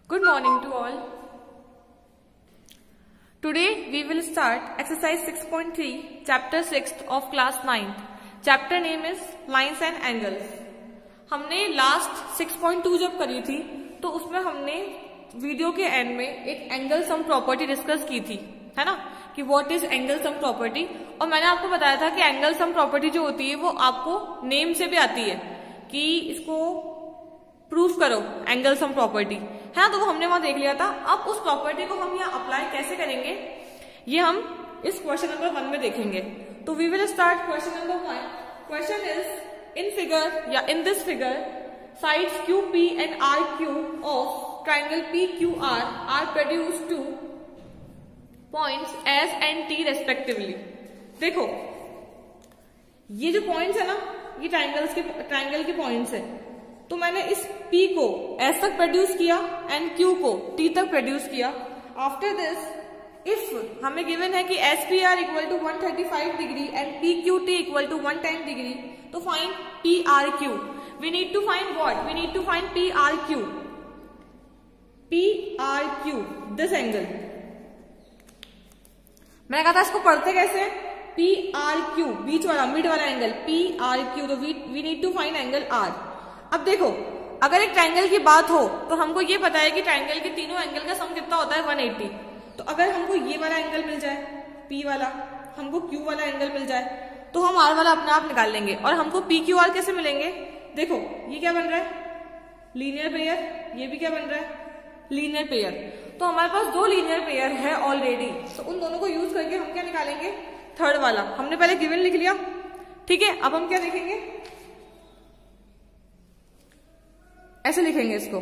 Good morning to all. Today we will start exercise 6.3 chapter 6th of class 9th. Chapter name is lines and angles. हमने last 6.2 जब करी थी तो उसमें हमने वीडियो के एंड में एक एंगल सम प्रॉपर्टी डिस्कस की थी, है ना, कि what is angle sum property. और मैंने आपको बताया था कि एंगल सम प्रॉपर्टी जो होती है वो आपको नेम से भी आती है कि इसको प्रूफ करो एंगल सम प्रॉपर्टी, है ना। तो वो हमने वहां देख लिया था। अब उस प्रॉपर्टी को हम यहाँ अप्लाई कैसे करेंगे ये हम इस क्वेश्चन नंबर 1 में देखेंगे। तो we will start question number 1। Question is in figure या in this figure sides QP and RQ of triangle PQR are produced to points S and T respectively। देखो ये जो पॉइंट्स है ना, ये ट्राइंगल के पॉइंट्स है। तो मैंने इस P को S तक प्रोड्यूस किया एंड Q को T तक प्रोड्यूस किया। आफ्टर दिस इफ हमें गिवन है कि SPR equal to 135 degree and PQT equal to 110 degree, तो find PRQ। We need to find what? We need to find PRQ। PRQ this angle. मैंने कहा था इसको पढ़ते कैसे? PRQ बीच वाला मिड वाला एंगल PRQ। तो we need to find angle R। अब देखो अगर एक ट्रायंगल की बात हो तो हमको ये पता है कि ट्रायंगल के तीनों एंगल का सम कितना होता है 180। तो अगर हमको ये वाला एंगल मिल जाए P वाला, हमको Q वाला एंगल मिल जाए, तो हम R वाला अपने आप निकाल लेंगे। और हमको PQR कैसे मिलेंगे? देखो ये क्या बन रहा है? Linear pair. ये भी क्या बन रहा है? Linear pair. तो हमारे पास दो लीनियर पेयर है ऑलरेडी, तो उन दोनों को यूज करके हम क्या निकालेंगे? थर्ड वाला। हमने पहले गिवन लिख लिया, ठीक है। अब हम क्या लिखेंगे? ऐसे लिखेंगे इसको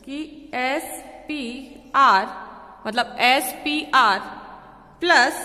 कि SPR मतलब SPR plus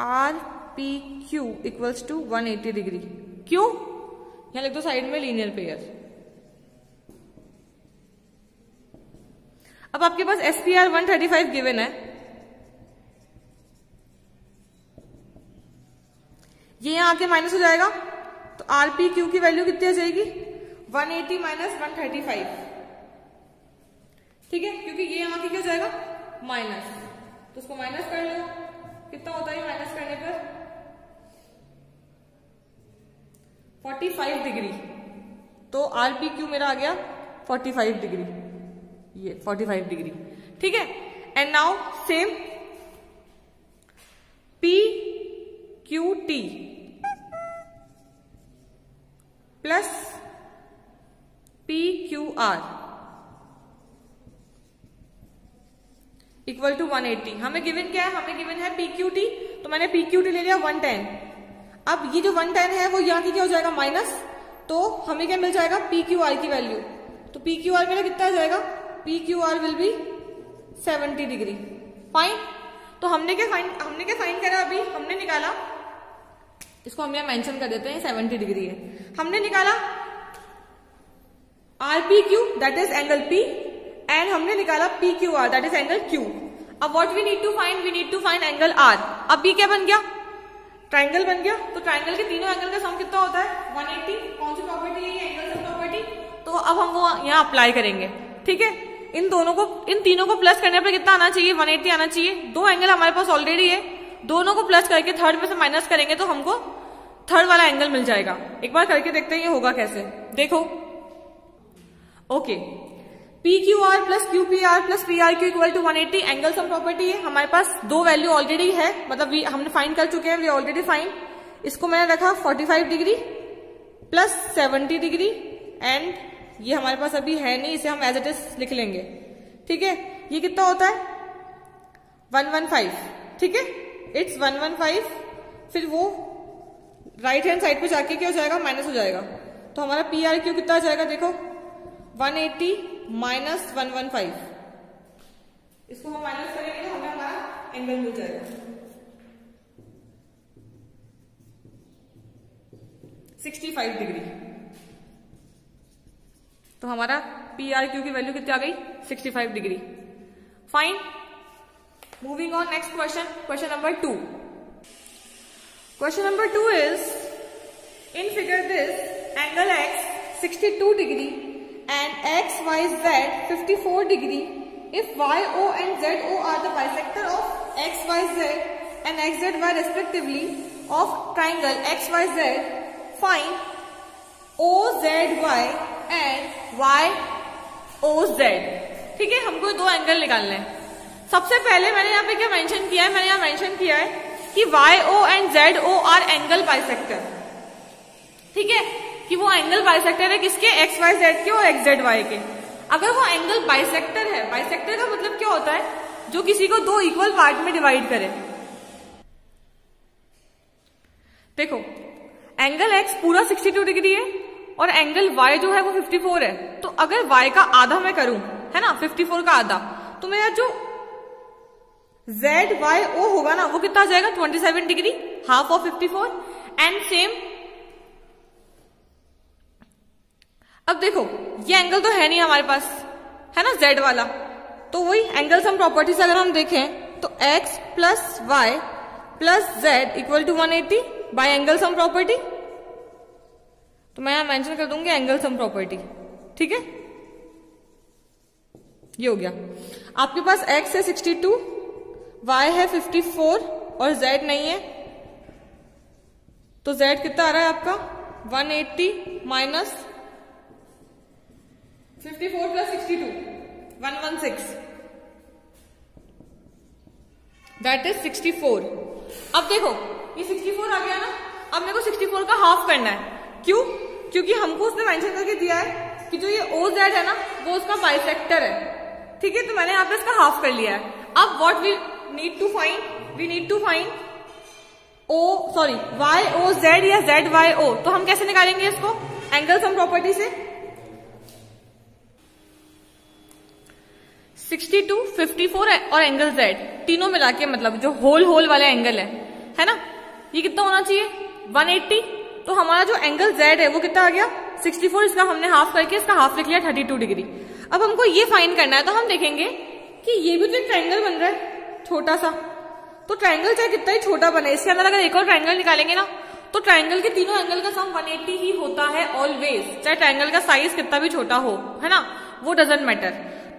RPQ equals to 180 degree. क्यों? यहां लिख दो साइड में लीनियर पेयर। अब आपके पास SPR 135 गिवन है, ये यहां आके माइनस हो जाएगा, तो RPQ की वैल्यू कितनी आ जाएगी? 180 माइनस 135, ठीक है, क्योंकि ये यहां की क्या हो जाएगा? माइनस। तो उसको माइनस कर लो, कितना होता है माइनस करने पर? 45 डिग्री। तो RPQ मेरा आ गया 45 डिग्री, ये 45 डिग्री, ठीक है। And now same PQT plus PQR equal to 180। हमें गिवन क्या है? हमें गिवन है PQT, तो मैंने PQT ले लिया 110। अब ये जो 110 है वो यहां की क्या हो जाएगा? माइनस। तो हमें क्या मिल जाएगा? PQR की वैल्यू। तो PQR मेरा कितना आ जाएगा? PQR will be 70 degree. Fine. तो हमने क्या फाइंड करा? अभी हमने निकाला, इसको हम यहां मेंशन कर देते हैं 70 डिग्री है। हमने निकाला RPQ that is angle P and हमने निकाला PQR that is angle Q। अब what we need to find? We need to find angle R। अब ये क्या बन गया? ट्राइंगल बन गया। तो ट्राइंगल के तीनों एंगल का सम कितना होता है? 180। कौन सी प्रॉपर्टी है ये? Angle sum property. तो अब हम वो यहाँ अप्लाई करेंगे, ठीक है। इन तीनों को प्लस करने पर कितना आना चाहिए? 180 आना चाहिए। दो एंगल हमारे पास ऑलरेडी है, दोनों को प्लस करके थर्ड में से माइनस करेंगे तो हमको थर्ड वाला एंगल मिल जाएगा। एक बार करके देखते हैं ये होगा कैसे। देखो okay, PQR plus QPR plus PRQ equal to 180 angle sum property है। हमारे पास दो वैल्यू ऑलरेडी है, मतलब हमने फाइंड कर चुके हैं, वी ऑलरेडी फाइंड। इसको मैंने रखा 45 डिग्री प्लस 70 डिग्री एंड ये हमारे पास अभी है नहीं, इसे हम एज इट इज लिख लेंगे, ठीक है। ये कितना होता है? 115, ठीक है। इट्स 115। फिर वो राइट हैंड साइड पे जाके क्या हो जाएगा? माइनस हो जाएगा। तो हमारा PRQ कितना आ जाएगा? देखो 180 माइनस 115। इसको हम माइनस करेंगे तो हमें हमारा एंगल मिल जाएगा 65 डिग्री। तो हमारा PRQ की वैल्यू कितनी आ गई? 65 degree. Fine. Moving on next question, question number 2। Question number 2 is, in figure this, angle X 62 degree and and XYZ 54 degree if YO and ZO are the bisector of XYZ and XZY respectively of triangle XYZ, find OZY and YOZ। ठीक है, हमको दो angle निकालने हैं। सबसे पहले मैंने यहाँ पे क्या मेंशन किया है, मैंने यहाँ मेंशन किया है कि YO and ZO R angle bisector. ठीक है, कि वो एंगल बाइसेक्टर है किसके, XYZ के और XZY के। अगर वो एंगल बाइसेक्टर है, बाइसेक्टर का मतलब क्या होता है, जो किसी को दो इक्वल पार्ट में डिवाइड करे। देखो एंगल X पूरा 62 डिग्री है और एंगल Y जो है वो 54 है। तो अगर Y का आधा मैं करूं, है ना, 54 का आधा, तो मेरा जो ZYO होगा ना वो कितना आ जाएगा, 27 degree, half of 54। And same अब देखो ये एंगल तो है नहीं हमारे पास, है ना, Z वाला, तो वही एंगल सम प्रॉपर्टी से अगर हम देखें तो X plus Y plus Z equal to 180 by angle sum property. तो मैं यहां मेंशन कर दूंगी एंगल सम प्रॉपर्टी। ठीक है, ये हो गया। आपके पास X है 62, Y है 54 और Z नहीं है, तो Z कितना आ रहा है आपका 180 माइनस 54 प्लस 62 116, दैट इज 64। अब देखो ये 64 आ गया ना, अब मेरे को 64 का हाफ करना है। क्यों? क्योंकि हमको उसने मेंशन करके दिया है कि जो ये OZ है ना वो उसका बाइसेक्टर है। ठीक है, तो मैंने यहाँ पे इसका हाफ कर लिया है। अब what we need to find, we need to find YOZ या ZYO। तो हम कैसे निकालेंगे इसको, एंगल सम प्रॉपर्टी से। 62, 54 और एंगल Z तीनों मिला के, मतलब जो होल वाले एंगल है ना, ये कितना होना चाहिए 180। तो हमारा जो एंगल Z है वो कितना आ गया 64, इसका हमने हाफ करके इसका हाफ लिख लिया 32 डिग्री। अब हमको ये फाइंड करना है, तो हम देखेंगे कि ये भी तो एक ट्रायंगल बन रहा है छोटा सा। तो ट्रायंगल चाहे कितना ही छोटा बने, इसके अंदर अगर एक और ट्रायंगल निकालेंगे ना तो ट्रायंगल के तीनों एंगल का सम 180 ही होता है ऑलवेज, चाहे ट्रायंगल का साइज कितना भी छोटा हो, है ना, वो डजंट मैटर।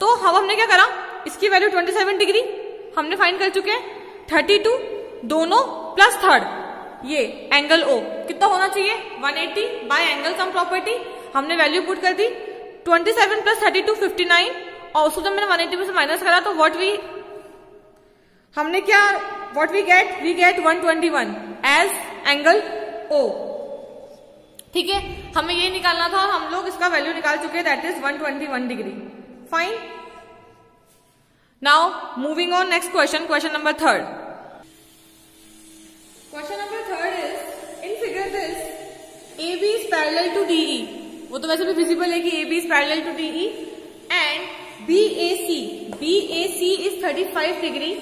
तो अब हमने क्या करा, इसकी वैल्यू 27 डिग्री हमने फाइंड कर चुके हैं, 32 दोनों प्लस थर्ड ये एंगल O कितना होना चाहिए 180 बाय एंगल सम प्रॉपर्टी। हमने वैल्यू पुट कर दी 27 प्लस 32 59, और उसको जब मैंने 180 में से माइनस करा तो what we get 121 as angle O। ठीक है, हमें ये निकालना था और हम लोग इसका वैल्यू निकाल चुके हैं, that is 121 degree. Fine, now moving on next question, question number 3। Question number 3 is in figure this AB is parallel to DE। वो तो वैसे भी विजिबल है कि AB is parallel to DE and BAC is 35 degree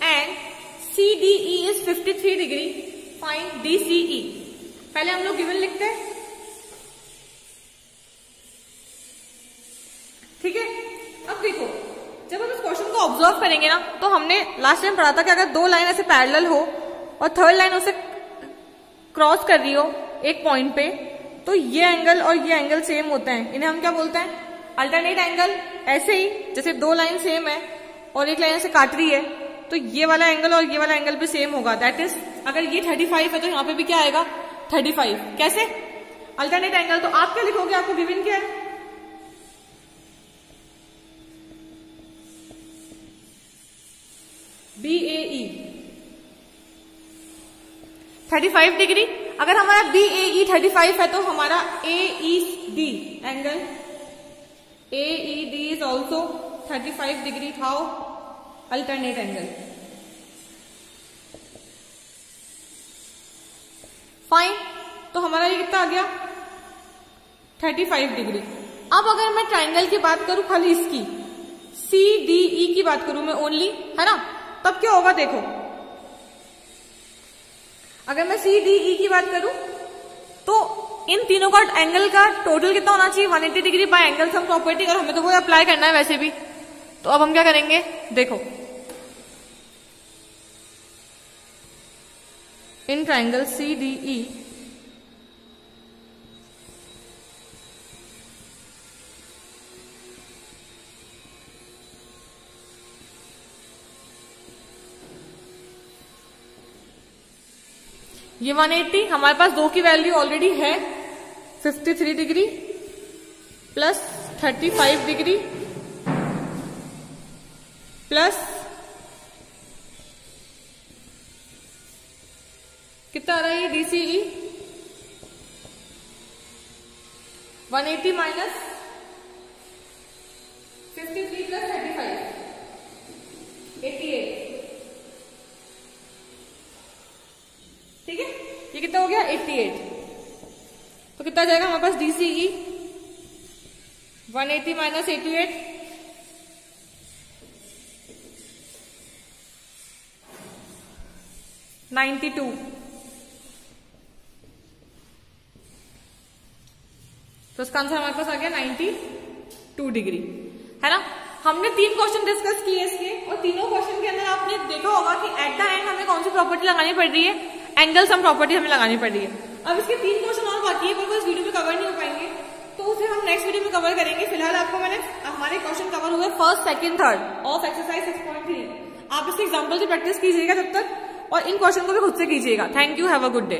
and CDE is 53 degree। Find DCE। पहले हम लोग given लिखते हैं। ठीक है, अब देखो जब हम इस क्वेश्चन को ऑब्जर्व करेंगे ना, तो हमने लास्ट टाइम पढ़ा था कि अगर दो लाइन ऐसे पैरेलल हो और थर्ड लाइन उसे क्रॉस कर रही हो एक पॉइंट पे, तो ये एंगल और ये एंगल सेम होते हैं, इन्हें हम क्या बोलते हैं, अल्टरनेट एंगल। ऐसे ही जैसे दो लाइन सेम है और एक लाइन ऐसे काट रही है, तो ये वाला एंगल और ये वाला एंगल भी सेम होगा। दैट इज अगर ये 35 है तो यहाँ पे भी क्या आएगा 35। कैसे, अल्टरनेट एंगल। तो आप क्या लिखोगे, आपको गिवन क्या है, BAE 35 डिग्री। अगर हमारा BAE 35 है तो हमारा AED angle AED is also 35 degree. How, alternate angle. Fine, तो हमारा ये कितना आ गया 35 डिग्री। अब अगर मैं ट्राइंगल की बात करूं, खाली इसकी CDE की बात करूं मैं ओनली, है ना, तब क्या होगा देखो, अगर मैं CDE की बात करूं तो इन तीनों का एंगल का टोटल कितना होना चाहिए 180 degree by angle sum property, और हमें तो वो अप्लाई करना है वैसे भी। तो अब हम क्या करेंगे, देखो इन ट्राइंगल CDE ये 180, हमारे पास 2 की वैल्यू ऑलरेडी है, 53 डिग्री प्लस 35 डिग्री प्लस कितना आ रहा है ये DCE, 180 माइनस 53 प्लस 35, 88। ठीक है, ये कितना हो गया 88। तो कितना जाएगा हमारे पास DCE 180 माइनस 88, 92। तो इसका आंसर हमारे पास आ गया 92 डिग्री, है ना। हमने 3 क्वेश्चन डिस्कस किए इसके, और तीनों क्वेश्चन के अंदर आपने देखा होगा कि एट द एंड हमें कौन सी प्रॉपर्टी लगानी पड़ रही है, एंगल सम प्रॉपर्टी हमें लगानी पड़ रही है। अब इसके 3 क्वेश्चन और बाकी है, पर इस वीडियो में कवर नहीं हो पाएंगे, तो उसे हम नेक्स्ट वीडियो में कवर करेंगे। फिलहाल आपको मैंने हमारे क्वेश्चन कवर हुए first, second, third of exercise 6.3। आप इसके एग्जाम्पल से प्रैक्टिस कीजिएगा तब तक, और इन क्वेश्चन को भी खुद से कीजिएगा। Thank you, have a good day.